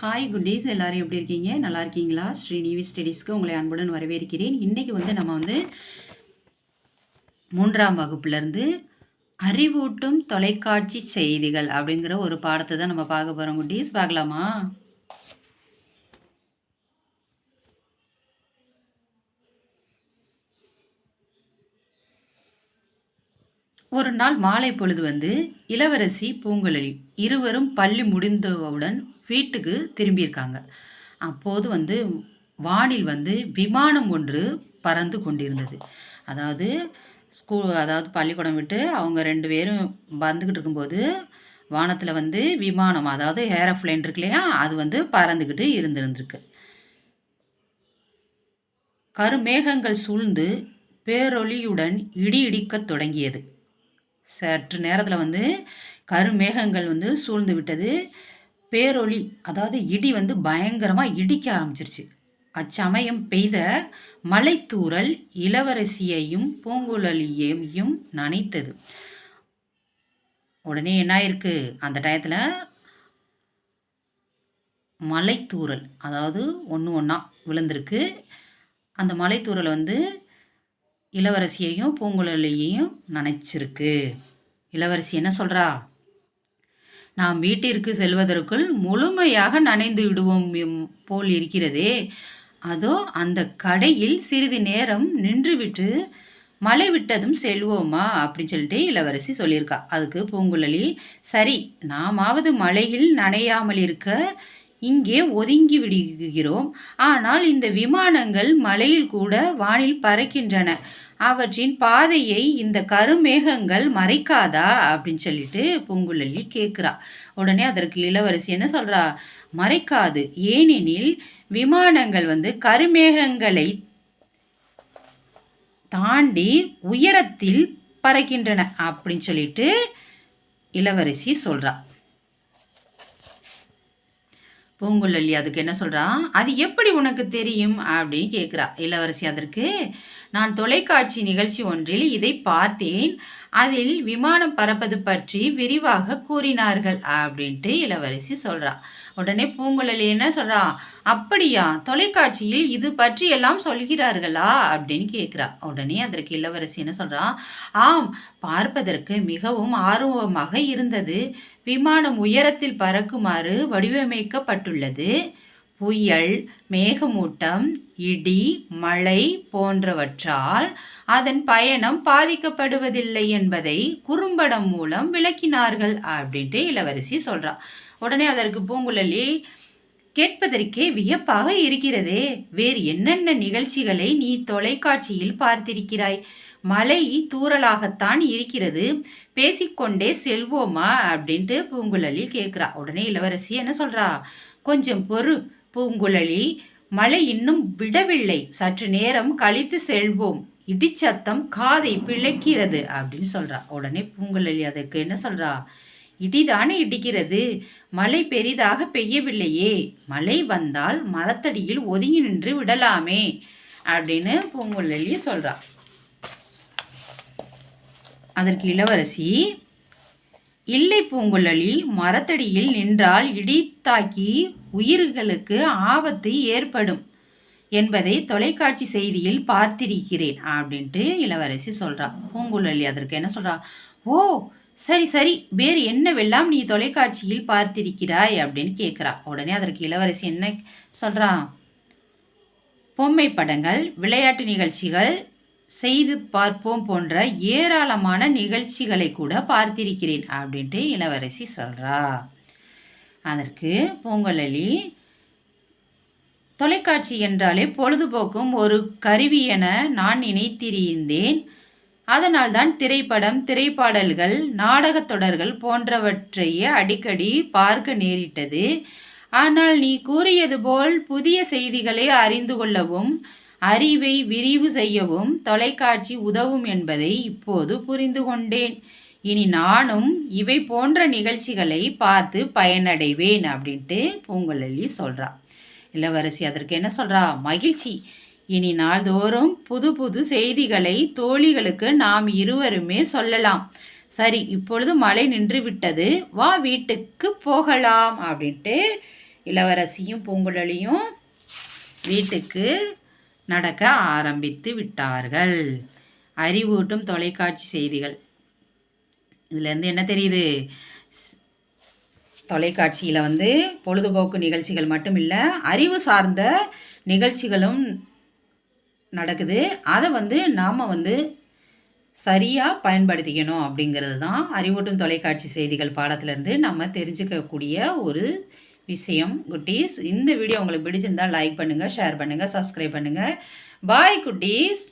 Hi குட்டீஸ், எல்லாரும் எப்படி இருக்கீங்க? நல்லா இருக்கீங்களா? ஸ்ரீநிவி ஸ்டடீஸ்க்கு உங்களை அன்புடன் வரவேற்கிறேன். இன்றைக்கி நம்ம 3ஆம் வகுப்புலேருந்து அறிவூட்டும் தொலைக்காட்சி செய்திகள் அப்படிங்கிற ஒரு பாடத்தை தான் நம்ம பார்க்க போகிறோம். குட்டீஸ், பார்க்கலாமா? ஒரு நாள் மாலை பொழுது இளவரசி பூங்குழலி இருவரும் பள்ளி முடிந்தவுடன் வீட்டுக்கு திரும்பியிருக்காங்க. அப்போது வானில் விமானம் ஒன்று பறந்து கொண்டிருந்தது. அதாவது பள்ளிக்கூடம் விட்டு அவங்க 2 பேரும் வந்துக்கிட்டு இருக்கும்போது வானத்தில் விமானம், அதாவது ஏரோப்ளேன் இருக்கு இல்லையா, அது பறந்துக்கிட்டு இருந்திருக்கு. கருமேகங்கள் சூழ்ந்து பேரொளியுடன் இடி இடிக்கத் தொடங்கியது. சற்று நேரத்தில் கருமேகங்கள் சூழ்ந்து விட்டது. பேரொளி, அதாவது இடி பயங்கரமாக இடிக்க ஆரம்பிச்சிருச்சு. அச்சமயம் பெய்த மலைத்தூறல் இளவரசியையும் பூங்குழலியையும் நனைத்தது. உடனே என்ன ஆயிருக்கு, அந்த டயத்தில் மலைத்தூறல், அதாவது ஒன்று ஒன்றா விழுந்திருக்கு. அந்த மலைத்தூறல் இளவரசியையும் பூங்குழலியையும் நனைச்சிருக்கு. இளவரசி என்ன சொல்கிறா, நாம் வீட்டிற்கு செல்வதற்குள் முழுமையாக நனைந்து விடுவோம் போல் இருக்கிறதே, அதோ அந்த கடையில் சிறிது நேரம் நின்றுவிட்டு மழை விட்டதும் செல்வோமா அப்படின்னு சொல்லிட்டு இளவரசி சொல்லியிருக்கா. அதுக்கு பூங்குழலி, சரி, நாமாவது மழையில் நனையாமல் இருக்க இங்கே ஒதுங்கி விடுகிறோம். ஆனால் இந்த விமானங்கள் மலையில் கூட வானில் பறக்கின்றன. அவற்றின் பாதையை இந்த கருமேகங்கள் மறைக்காதா அப்படின்னு சொல்லிட்டு பூங்குழலி கேட்குறா. உடனே அதற்கு இளவரசி என்ன சொல்கிறா, மறைக்காது, ஏனெனில் விமானங்கள் கருமேகங்களை தாண்டி உயரத்தில் பறக்கின்றன அப்படின்னு சொல்லிட்டு இளவரசி சொல்கிறா. பூங்குழலி அதுக்கு என்ன சொல்கிறா, அது எப்படி உனக்கு தெரியும் அப்படின்னு கேட்குறா. இளவரசி அதற்கு, நான் தொலைக்காட்சி நிகழ்ச்சி ஒன்றில் இதை பார்த்தேன். அதில் விமானம் பறப்பது பற்றி விரிவாக கூறினார்கள் அப்படின்ட்டு இளவரசி சொல்கிறா. உடனே பூங்குழலி என்ன சொல்கிறா, அப்படியா, தொலைக்காட்சியில் இது பற்றி எல்லாம் சொல்கிறார்களா அப்படின்னு கேட்குறா. உடனே அதற்கு இளவரசி என்ன சொல்கிறா, ஆம், பார்ப்பதற்கு மிகவும் ஆர்வமாக இருந்தது. விமானம் உயரத்தில் பறக்குமாறு வடிவமைக்கப்பட்டுள்ளது. புயல், மேகமூட்டம், இடி, மழை போன்றவற்றால் அதன் பயணம் பாதிக்கப்படுவதில்லை என்பதை குறும்படம் மூலம் விளக்கினார்கள் அப்படின்ட்டு இளவரசி சொல்கிறா. உடனே அதற்கு பூங்குழலி, கேட்பதற்கே வியப்பாக இருக்கிறதே, வேறு என்னென்ன நிகழ்ச்சிகளை நீ தொலைக்காட்சியில் பார்த்திருக்கிறாய்? மழை தூறலாகத்தான் இருக்கிறது, பேசிக்கொண்டே செல்வோமா அப்படின்ட்டு பூங்குழலி கேட்குறா. உடனே இளவரசி என்ன சொல்கிறா, கொஞ்சம் பொறு பூங்குழலி, மழை இன்னும் விடவில்லை, சற்று நேரம் கழித்து செல்வோம், இடிச்சத்தம் காதை பிழைக்கிறது அப்படின்னு சொல்கிறா. உடனே பூங்குழலி அதுக்கு என்ன சொல்கிறா, இடிதானே இடிக்கிறது, மழை பெரிதாக பெய்யவில்லையே, மழை வந்தால் மரத்தடியில் ஒதுங்கி நின்று விடலாமே அப்படின்னு பூங்குழலி சொல்கிறா. அதற்கு இளவரசி, இல்லை பூங்குழலி, மரத்தடியில் நின்றால் இடி தாக்கி உயிர்களுக்கு ஆபத்து ஏற்படும் என்பதை தொலைக்காட்சி செய்தியில் பார்த்திருக்கிறேன் அப்படின்ட்டு இளவரசி சொல்கிறா. பூங்குழலி அதற்கு என்ன சொல்கிறா, ஓ சரி சரி, வேறு என்னவெல்லாம் நீ தொலைக்காட்சியில் பார்த்திருக்கிறாய் அப்படின்னு கேட்குறா. உடனே அதற்கு இளவரசி என்ன சொல்கிறா, பொம்மை படங்கள், விளையாட்டு நிகழ்ச்சிகள், செய்து பார்ப்போம் போன்ற ஏராளமான நிகழ்ச்சிகளை கூட பார்த்திருக்கிறேன் அப்படின்ட்டு இளவரசி சொல்கிறா. அதற்கு பூங்குழலி, தொலைக்காட்சி என்றாலே பொழுதுபோக்கும் ஒரு கருவி என நான் நினைத்திருந்தேன். அதனால்தான் திரைப்படம், திரைப்பாடல்கள், நாடகத் தொடர்கள் போன்றவற்றையே அடிக்கடி பார்க்க நேரிட்டது. ஆனால் நீ கூறியது போல் புதிய செய்திகளை அறிந்து கொள்ளவும் அறிவை விரிவு செய்யவும் தொலைக்காட்சி உதவும் என்பதை இப்போது புரிந்து கொண்டேன். இனி நானும் இவை போன்ற நிகழ்ச்சிகளை பார்த்து பயனடைவேன் அப்படின்ட்டு பூங்குழலி சொல்கிறா. இளவரசி அதற்கு என்ன சொல்கிறா, மகிழ்ச்சி, இனி நாள்தோறும் புது புது செய்திகளை தோழிகளுக்கு நாம் இருவருமே சொல்லலாம். சரி, இப்பொழுது மழை நின்று விட்டது, வா வீட்டுக்கு போகலாம் அப்படின்ட்டு இளவரசியும் பூங்குழலியும் வீட்டுக்கு நடக்க ஆரம்பித்து விட்டார்கள். அறிவூட்டும் தொலைக்காட்சி செய்திகள். இதுலேருந்து என்ன தெரியுது? தொலைக்காட்சியில் பொழுதுபோக்கு நிகழ்ச்சிகள் மட்டும் இல்லை, அறிவு சார்ந்த நிகழ்ச்சிகளும் நடக்குது. அதை நாம் சரியாக பயன்படுத்திக்கணும் அப்படிங்கிறது தான் அறிவூட்டும் தொலைக்காட்சி செய்திகள் பாடத்திலேருந்து நம்ம தெரிஞ்சுக்கக்கூடிய ஒரு விஷயம். குட்டீஸ், இந்த வீடியோ உங்களுக்கு பிடிச்சிருந்தால் லைக் பண்ணுங்கள், ஷேர் பண்ணுங்கள், சப்ஸ்கிரைப் பண்ணுங்கள். பாய் குட்டீஸ்.